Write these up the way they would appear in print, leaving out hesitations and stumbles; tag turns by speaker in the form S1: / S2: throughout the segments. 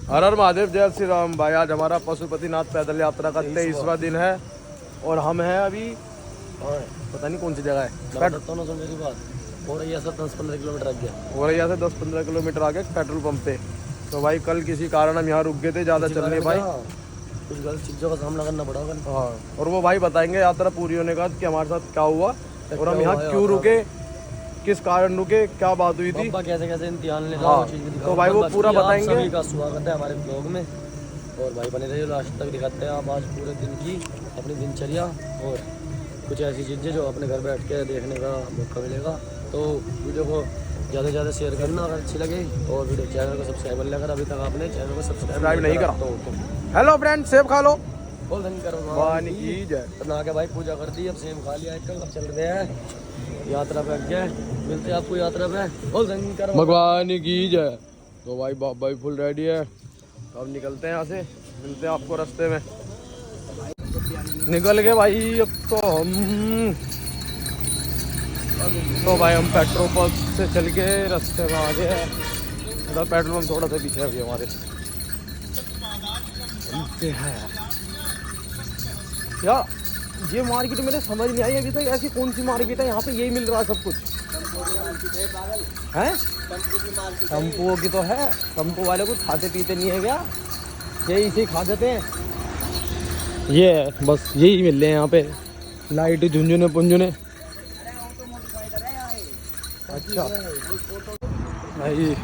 S1: हर हर महादेव, जय श्री राम। भाई आज हमारा पशुपतिनाथ पैदल यात्रा का 23वां दिन है और हम हैं अभी पता नहीं कौन सी जगह है।
S2: मेरी बात हो रही है 10-15 किलोमीटर आगे,
S1: हो रही है 10-15 किलोमीटर आगे पेट्रोल पंप पे। तो भाई कल किसी कारण हम यहाँ रुक गए थे, ज़्यादा चलने भाई
S2: कुछ गलत चीज़ों का सामना करना पड़ा।
S1: हाँ, और वो भाई बताएंगे यात्रा पूरी होने के बाद कि हमारे साथ क्या हुआ और हम यहाँ क्यों रुके, किस कारण रुके, क्या बात हुई थी,
S2: कैसे कैसे इम्तिहान लेना।
S1: हाँ, तो भाई वो पूरा बताएंगे।
S2: सभी का स्वागत है हमारे ब्लॉग में और भाई बने रहिए लास्ट तक। दिखाते हैं आप आज पूरे दिन की अपनी दिनचर्या और कुछ ऐसी चीज़ें जो अपने घर बैठ के देखने का मौका मिलेगा। तो वीडियो को ज़्यादा से ज़्यादा शेयर करना अगर अच्छी लगे और वीडियो चैनल को सब्सक्राइब कर लें अगर अभी तक आपने चैनल को सब्सक्राइब नहीं करा तो। हेलो फ्रेंड, सेब खा लो। भगवान की जय। बना के भाई पूजा कर दी, अब सेब खा लिया, अब चल रहे हैं यात्रा पे। आगे मिलते हैं आपको यात्रा पे। बोल शंकर
S1: भगवान की जय। तो भाई बाबा भी फुल रेडी है, तो अब निकलते हैं यहाँ से, मिलते हैं आपको रास्ते में। निकल गए भाई अब तो भाई हम पेट्रोल पंप से चल के रास्ते में आ गए हैं। उधर पेट्रोल पंप थोड़ा सा पीछे है अभी हमारे। यार ये मार्केट मेरे समझ नहीं आई अभी तक, ऐसी कौन सी मार्केट है यहाँ पे यही मिल रहा है सब कुछ है। टम्पुओं की तो है, टम्पू वाले कुछ खाते पीते नहीं है क्या, यही इसे खा जाते हैं। ये बस यही मिल रहे हैं यहाँ पे, लाइट झुंझुने पुंझुने। अच्छा भाई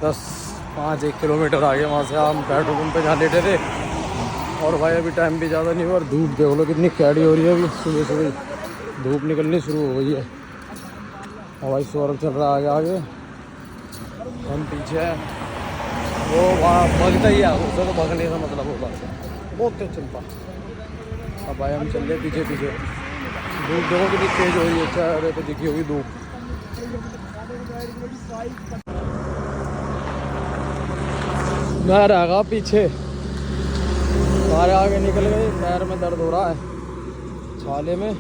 S1: 10-5-1 किलोमीटर आगे वहाँ से हम पेट्रोल पंप पे जहाँ लेटे थे। और भाई अभी टाइम भी ज़्यादा नहीं हुआ और धूप देख लो कितनी कैडी हो रही है। अभी सुबह सुबह धूप निकलनी शुरू हो गई है और भाई सौरभ चल रहा है आगे, हम पीछे है। वो वहाँ भगता ही है, उससे तो भगने का मतलब होगा, बहुत तेज चलता। अब भाई हम चल रहे पीछे पीछे। धूप देखो कितनी तेज़ हो रही है, चेहरे पे दिखी होगी धूप। मैं रहेगा पीछे, सारे आगे निकल गए। पैर में दर्द हो रहा है, छाले में।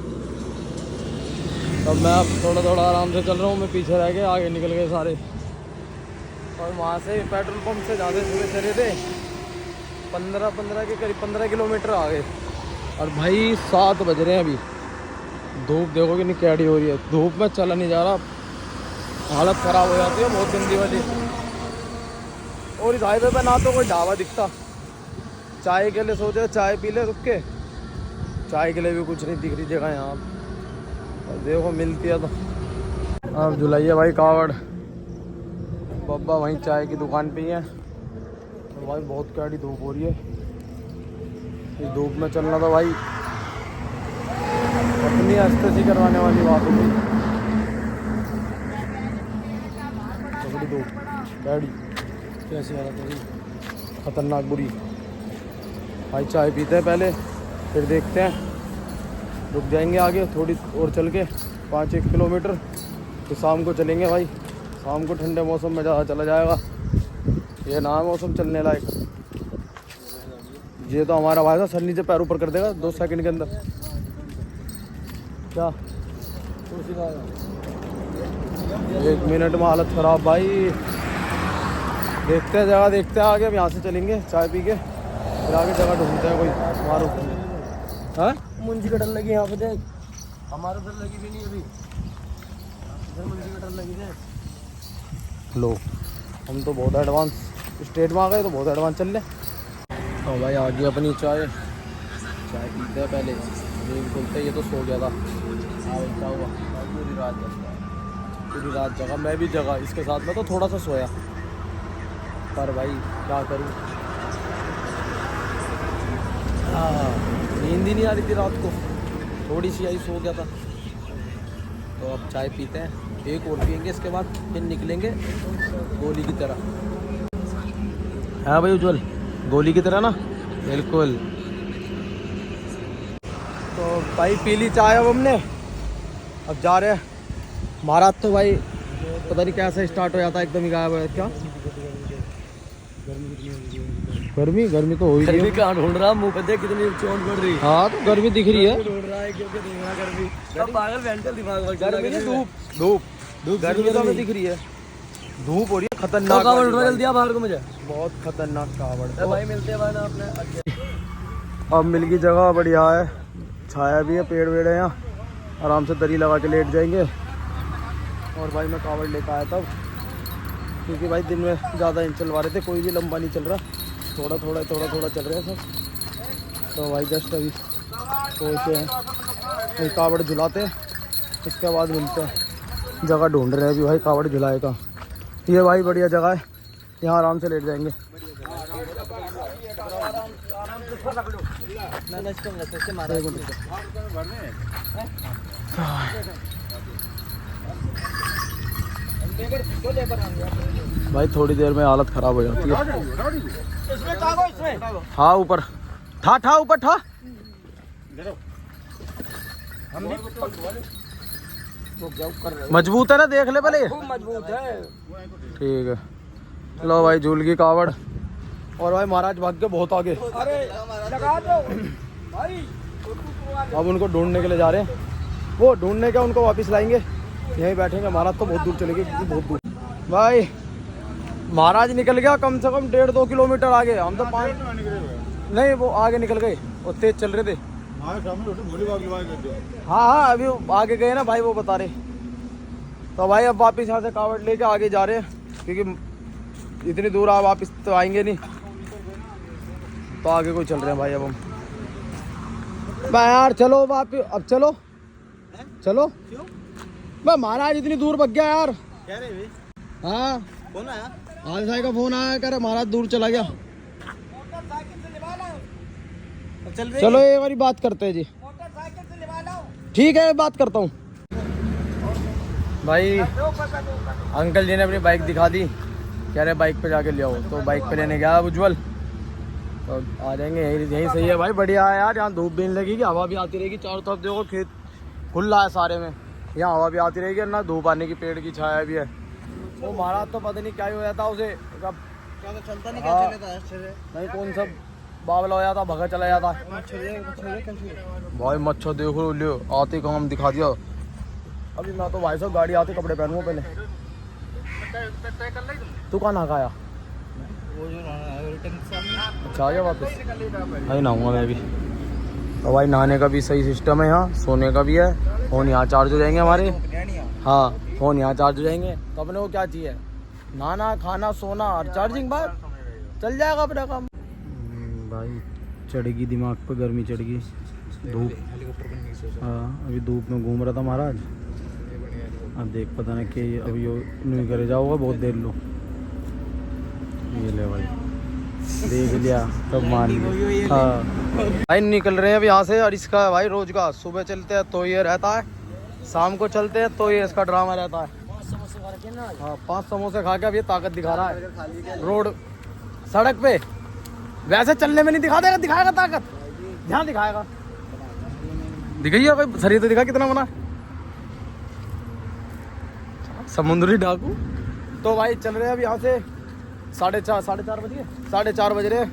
S1: तब मैं अब थोड़ा थोड़ा आराम से चल रहा हूँ, मैं पीछे रह गया, आगे निकल गए सारे। और वहाँ से पेट्रोल पंप से ज़्यादा सुबह चले थे 15 के करीब 15 किलोमीटर आ गए। और भाई 7 बज रहे हैं अभी। धूप देखो कितनी कैडी हो रही है, धूप में चला नहीं जा रहा, हालत ख़राब हो जाती है बहुत गंदी वाली। और इस हाईवे पे ना तो कोई ढाबा दिखता, चाय के लिए सोचे चाय पी ले रुक के, चाय के लिए भी कुछ नहीं दिख रही जगह यहाँ। और देखो मिलती है तो। अब जुलाइए भाई कावड़, बब्बा वहीं चाय की दुकान पे ही है। और भाई बहुत कैडी धूप हो रही है, इस धूप में चलना तो भाई अपनी अस्ती करवाने वाली बात होगी। तगड़ी धूप, कैडी कैसी हालत है, खतरनाक बुरी। भाई चाय पीते हैं पहले, फिर देखते हैं, रुक जाएंगे आगे थोड़ी और चल के 5-1 किलोमीटर, तो शाम को चलेंगे भाई। शाम को ठंडे मौसम में ज़्यादा चला जाएगा, ये ना मौसम चलने लायक। ये तो हमारा भाई था, सर नीचे पैर ऊपर कर देगा 2 सेकंड के अंदर। क्या 1 मिनट में हालत ख़राब भाई। देखते हैं जगह, देखते हैं आगे। हम यहाँ से चलेंगे चाय पी के, फिर आगे जगह ढूंढते हैं कोई मारो। हाँ
S2: मुंजी कटन लगी यहाँ पे, देख हमारे उधर लगी भी नहीं अभी, मुंजी कटन लगी है।
S1: लो हम तो बहुत एडवांस स्टेट में आ गए, तो बहुत एडवांस चल रहे। और भाई आ गई अपनी चाय, चाय पीते हैं पहले। नींद खुलते ये तो सो गया था। क्या हुआ, पूरी रात जगा, मैं भी जगा इसके साथ में, तो थोड़ा सा सोया, पर भाई क्या करूँ, नींद ही नहीं आ रही थी रात को, थोड़ी सी आई, सो गया था। तो अब चाय पीते हैं, एक और पियेंगे, इसके बाद फिर निकलेंगे गोली की तरह। हाँ भाई उज्जवल, गोली की तरह ना, बिल्कुल। तो भाई पी ली चाय अब हमने, अब जा रहे हैं। महाराज तो भाई पता नहीं कैसे स्टार्ट हो जाता है, एकदम ही गायब है। क्या गर्मी, गर्मी तो हो ही रही है।
S2: कहाँ ढूंढ रहा, मुँह पे देख कितनी चोट पड़ रही।
S1: हाँ तो गर्मी दिख रही है,
S2: ढूंढ रहा है क्योंकि गर्मी, सब पागल मेंटल दिमाग,
S1: गर्मी नहीं, धूप धूप धूप, गर्मी तो हमें दिख रही है। धूप हो रही है
S2: तो
S1: खतरनाक
S2: कावड़
S1: वाली
S2: उठवा
S1: भाई।
S2: जल्दी आ बाहर को मुझे।
S1: बहुत खतरनाक कावड़।
S2: ए भाई मिलते हैं भाई ना अपने आगे।
S1: अब मिल की जगह बढ़िया है, छाया भी है, पेड़ वेड़ है यहाँ, आराम से दरी लगा के लेट जाएंगे। और भाई मैं कावड़ लेकर आया तब, क्योंकि भाई दिन में ज़्यादा नहीं चलवा रहे थे, कोई भी लंबा नहीं चल रहा, थोड़ा थोड़ा चल रहा है सब। तो भाई जस्ट अभी पहुँचे हैं, फिर कावड़ झुलाते हैं, उसके बाद मिलते हैं। जगह ढूंढ रहे हैं अभी भाई कावड़ झुलाए का। ये भाई बढ़िया जगह है, यहाँ आराम से लेट जाएंगे। भाई थोड़ी देर में हालत खराब हो जाती है। हाँ ऊपर ठा ऊपर ठा। मजबूत है ना, देख ले पहले।
S2: मजबूत है।
S1: ठीक है, लो भाई झूल की कावड़। और भाई महाराज भाग के बहुत आगे।
S2: अरे लगा दो भाई।
S1: अब उनको ढूंढने के लिए जा रहे हैं, वो ढूंढने के उनको वापस लाएंगे, यहीं बैठेंगे। महाराज तो बहुत दूर चले गए, क्योंकि बहुत दूर। भाई महाराज निकल गया कम से कम 1.5-2 किलोमीटर आगे। हम तो 5 नहीं, वो आगे निकल गए, वो तेज चल रहे थे। हाँ अभी आगे गए ना भाई, वो बता रहे। तो भाई अब वापस यहाँ से कावड़ लेके आगे जा रहे हैं, क्योंकि इतनी दूर आप वापस तो आएंगे नहीं, तो आगे कोई चल रहे हैं भाई। अब हम भाई यार चलो वापस, अब चलो चलो। भाई महाराज इतनी दूर भग गया यार।
S2: क्या रे भाई?
S1: हाँ
S2: कौन आया?
S1: आज भाई का फोन आया, कह रहे महाराज दूर चला गया।
S2: चल रही
S1: चलो एक बारी बात करते हैं जी। ठीक है बात करता हूँ। भाई अंकल जी ने अपनी बाइक दिखा दी, कह रहे बाइक पे जाके ले आओ, तो बाइक पे लेने गया उज्जवल। तो आ जाएंगे, यही सही है भाई, बढ़िया है यार। यहाँ धूप भी नहीं लगेगी, हवा भी आती रहेगी चारों तरफ। देखो खेत खुला है सारे में, यहाँ हवा भी आती रहेगी ना, धूप आने की, पेड़ की छाया भी है। वो महाराज तो पता नहीं क्या ही हो जाता उसे, कब
S2: चलता नहीं
S1: हाँ।
S2: क्या
S1: नहीं कौन सा बावला हो जाता, भगा चला जाता। भाई मच्छर देखो लियो, आते काम दिखा दिया। अभी मैं तो भाई साहब गाड़ी आते कपड़े पहनूँ पहले। तू कहाँ नहा आया? अच्छा आ गया वापस? भाई नहाऊंगा मैं भी। तो भाई नहाने का भी सही सिस्टम है यहाँ, सोने का भी है। फ़ोन यहाँ चार्ज हो जाएंगे हमारे। हाँ फ़ोन यहाँ चार्ज हो जाएंगे, तो अपने को क्या चाहिए? नहाना, खाना, सोना और चार्जिंग, बात चल जाएगा अपना काम। भाई चढ़ेगी दिमाग पे, गर्मी चढ़ेगी, धूप। हाँ अभी धूप में घूम रहा था महाराज। अब देख पता नहीं कि अभी यो नहीं करे जाओगा बहुत देर लो। ये ले भाई, देख लिया तब मान लिया। हाँ भाई निकल रहे हैं अब यहाँ से। और इसका भाई रोज का, सुबह चलते हैं तो ये रहता है, शाम को चलते हैं तो ये इसका ड्रामा रहता है। हाँ 5 समोसे खा के अब ये ताकत दिखा रहा है रोड सड़क पे। वैसे चलने में नहीं दिखा देगा, दिखाएगा ताकत, ध्यान दिखाएगा। दिखाइए भाई, शरीर तो दिखा कितना बना, समुद्री डाकू। तो भाई चल रहे हैं अब यहाँ से 4:30 बज गए, 4:30 बज रहे हैं।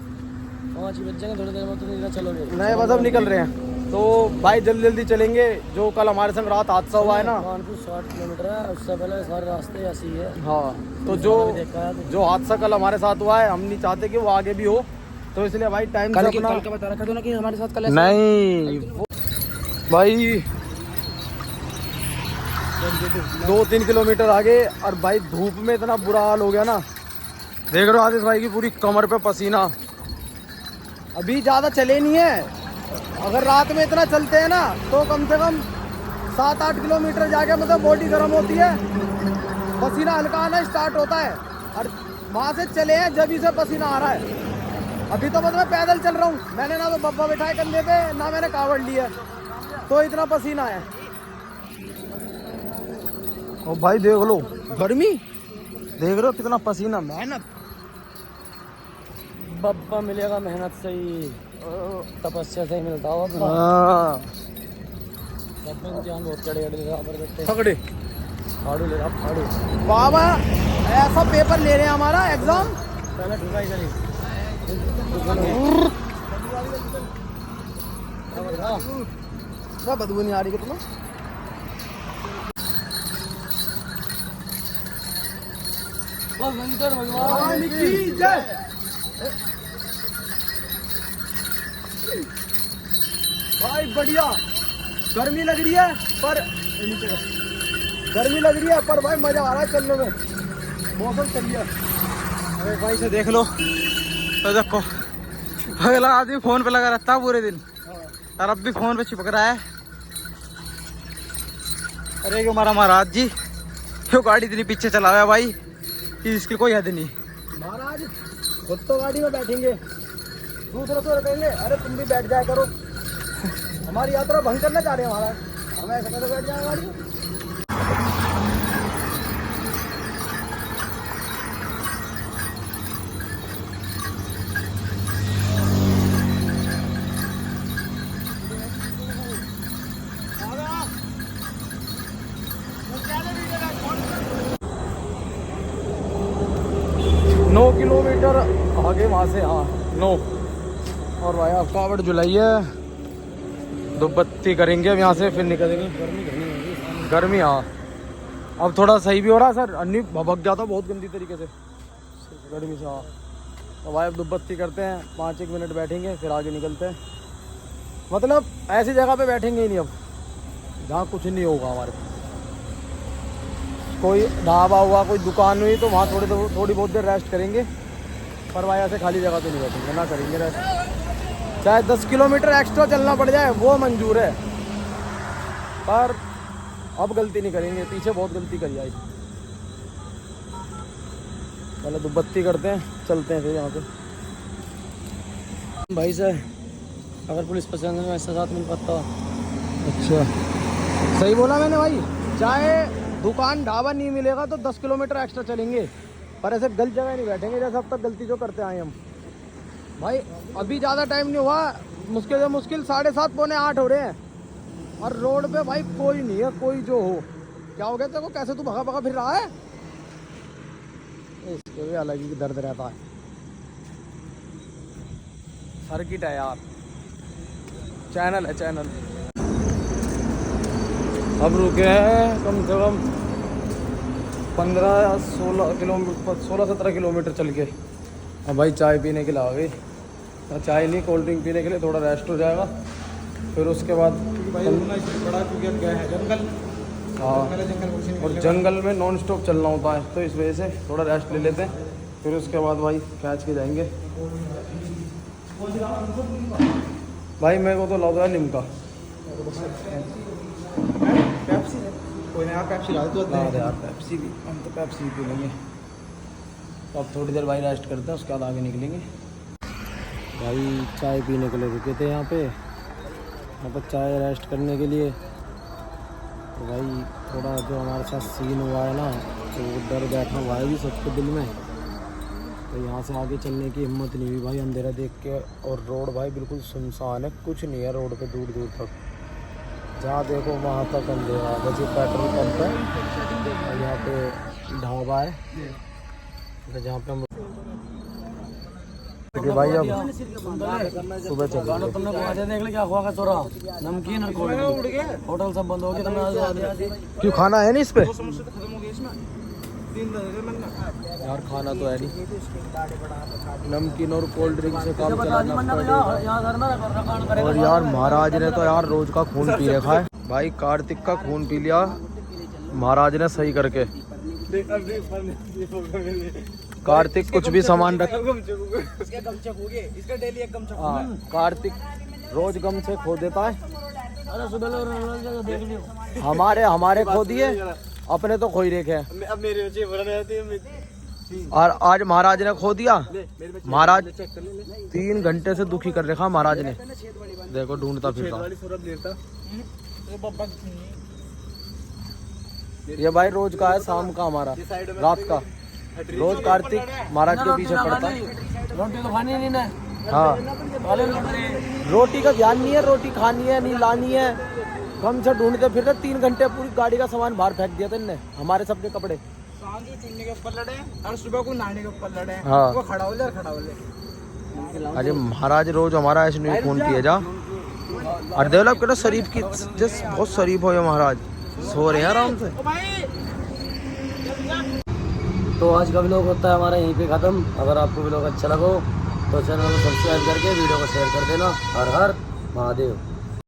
S2: 5 बज जाएंगे थोड़ी देर में, तो नहीं चलोगे?
S1: नहीं बस अब निकल रहे हैं। तो भाई जल्दी जल्दी चलेंगे। जो कल हमारे संग रात हादसा हुआ है ना,
S2: कानपुर 60 किलोमीटर है, उससे पहले सारे रास्ते ऐसे ही है।
S1: हाँ तो जो हादसा कल हमारे साथ हुआ है, हम नहीं चाहते कि वो आगे भी हो, तो इसलिए भाई टाइम से अपना।
S2: कल का बता रखा था ना कि हमारे साथ कल
S1: नहीं भाई 2-3 किलोमीटर आगे, और भाई धूप में इतना बुरा हाल हो गया ना। देख रहे हो आदित्य भाई की पूरी कमर पे पसीना। अभी ज़्यादा चले नहीं है, अगर रात में इतना चलते हैं ना तो कम से कम 7-8 किलोमीटर जाके मतलब बॉडी गर्म होती है, पसीना हल्का आना स्टार्ट होता है। और वहाँ से चले हैं जब से पसीना आ रहा है। अभी तो मतलब मैं पैदल चल रहा हूँ, मैंने ना तो बब्बा बैठाए कंधे पे, ना मैंने कावड़ लिया, तो इतना पसीना है। और भाई देख लो गर्मी, देख रहे हो कितना पसीना, मेहनत।
S2: बब्बा मिलेगा मेहनत से ही, तपस्या से ही मिलता होगा।
S1: हाँ
S2: जान बहुत चढ़े
S1: पकड़े
S2: फाड़ू ले फाड़ू।
S1: बाबा ऐसा पेपर ले रहे हैं हमारा एग्जाम।
S2: पहले ढुकाई करी
S1: बदबू नहीं आ रही कितना।
S2: बस शंकर भगवान
S1: की जय। भाई बढ़िया, गर्मी लग रही है पर भाई मजा आ रहा है चलने में, मौसम सही है। अरे भाई से देख लो तो देखो, अगला आदमी फोन पे लगा रहता है पूरे दिन और अब भी फोन पे चिपक रहा है। अरे हमारा महाराज जी क्यों गाड़ी इतनी पीछे चला हुआ है भाई कि इसकी कोई हद नहीं। महाराज खुद तो गाड़ी में बैठेंगे, दूसरों को रखेंगे। अरे तुम भी बैठ जाया करो, हमारी यात्रा भंग करना चाह रहे हैं महाराज, हम ऐसा कैसे बैठ जाए गाड़ी में। 9 किलोमीटर आगे वहाँ से, हाँ 9। और भाई आप कावड़ जुलाई है, दुबत्ती करेंगे अब यहाँ से, फिर निकलेंगे। गर्मी हाँ अब थोड़ा सही भी हो रहा है सर, अन्नी भभक जाता बहुत गंदी तरीके से गर्मी से। हाँ तो भाई अब दुबत्ती करते हैं, 5-1 मिनट बैठेंगे फिर आगे निकलते हैं। मतलब ऐसी जगह पे बैठेंगे ही नहीं अब जहाँ कुछ नहीं होगा हमारे। कोई ढाबा हुआ, कोई दुकान हुई तो वहाँ थोड़ी बहुत देर रेस्ट करेंगे, पर भाई ऐसे खाली जगह पे नहीं बैठेंगे, ना करेंगे रेस्ट। चाहे 10 किलोमीटर एक्स्ट्रा चलना पड़ जाए वो मंजूर है, पर अब गलती नहीं करेंगे, पीछे बहुत गलती करी आई। पहले दुबत्ती करते हैं, चलते हैं फिर यहाँ पे।
S2: भाई से अगर पुलिस पसंद है ऐसा साथ मिल पाता।
S1: अच्छा सही बोला मैंने भाई, चाहे दुकान ढाबा नहीं मिलेगा तो 10 किलोमीटर एक्स्ट्रा चलेंगे, पर ऐसे गलत जगह नहीं बैठेंगे जैसे अब तक गलती जो करते आए हम। भाई अभी ज़्यादा टाइम नहीं हुआ, मुश्किल से मुश्किल 7:30 पौने 8 हो रहे हैं और रोड पे भाई कोई नहीं है, कोई जो हो। क्या हो गया तेरे को, कैसे तू भगा भगा फिर रहा है? इसके भी अलग ही दर्द रहता है, सर्किट है यार, चैनल है चैनल। अब रुके हैं कम से कम 15-16 किलोमीटर, 16-17 किलोमीटर चल के। अब भाई चाय पीने के लिए आ गई, चाय नहीं कोल्ड ड्रिंक पीने के लिए, थोड़ा रेस्ट हो जाएगा फिर उसके बाद
S2: भाई बड़ा क्योंकि गया है जंगल।
S1: हाँ और जंगल में नॉन स्टॉप चलना होता है, तो इस वजह से थोड़ा रेस्ट ले लेते हैं, फिर उसके बाद भाई खींच के जाएंगे। भाई मेरे को तो लगा है निमका,
S2: कोई नया पेप्सी ला दो
S1: यार, पेप्सी भी, हम तो पेप्सी पी लेंगे। तो अब थोड़ी देर भाई रेस्ट करते हैं, उसके बाद आगे निकलेंगे। भाई चाय पीने के लिए रुके थे यहाँ पे, चाय रेस्ट करने के लिए। तो भाई थोड़ा जो हमारे साथ सीन हुआ है ना, तो वो डर बैठा हुआ है भी सबके दिल में, तो यहाँ से आगे चलने की हिम्मत नहीं हुई भाई अंधेरा देख के। और रोड भाई बिल्कुल सुनसान है, कुछ नहीं है रोड पे दूर दूर तक, जहाँ देखो वहाँ तक अंधेरा। बस ये पेट्रोल पंप है और यहाँ पे ढाबा है जहाँ पे हम भाई अब सुबह चल
S2: तुमने देख ले क्या हुआ का चोरा, नमकीन और कोल्ड ड्रिंक, होटल सब बंद हो गए। तुमने
S1: क्यों खाना है नहीं इस पे यार, खाना तो है नहीं, नमकीन और कोल्ड ड्रिंक से काम चलाना पड़ेगा। और यार महाराज ने तो यार रोज का खून पी रखा है भाई, कार्तिक का खून पी लिया महाराज ने सही करके। कार्तिक कुछ भी सामान रख, हाँ कार्तिक रोज गम से खो देता है।
S2: अरे सुबह देख लियो,
S1: हमारे खो दिए, अपने तो खो ही रखे हैं।
S2: अब मेरे
S1: और आज महाराज ने खो दिया। महाराज 3 घंटे से दुखी कर रखा महाराज ने, देखो ढूंढता फिरता। ये भाई रोज का है, शाम का हमारा, रात का रोज कार्तिक महाराज के पीछे पड़ता है।
S2: रोटी तो खानी नहीं ना।
S1: हाँ रोटी का ध्यान नहीं है, रोटी खानी है नहीं लानी है, हम से ढूंढते फिर 3 घंटे पूरी गाड़ी का सामान बाहर फेंक दिया था इनने, हमारे सबके कपड़े
S2: चुनने के ऊपर लड़े और सुबह को नहाने के ऊपर लड़े।
S1: हाँ
S2: वो खड़ा हो ले।
S1: अरे महाराज रोज हमारा ऐसे नहीं खून पिए जा। और देवला कहना शरीफ की जस बहुत शरीफ हो ये महाराज, सो रहे हैं आराम से।
S2: तो आज का व्लॉग होता है हमारा यहीं पे ख़त्म। अगर आपको व्लॉग अच्छा लगा तो चैनल को सब्सक्राइब करके वीडियो को शेयर कर देना। हर हर महादेव।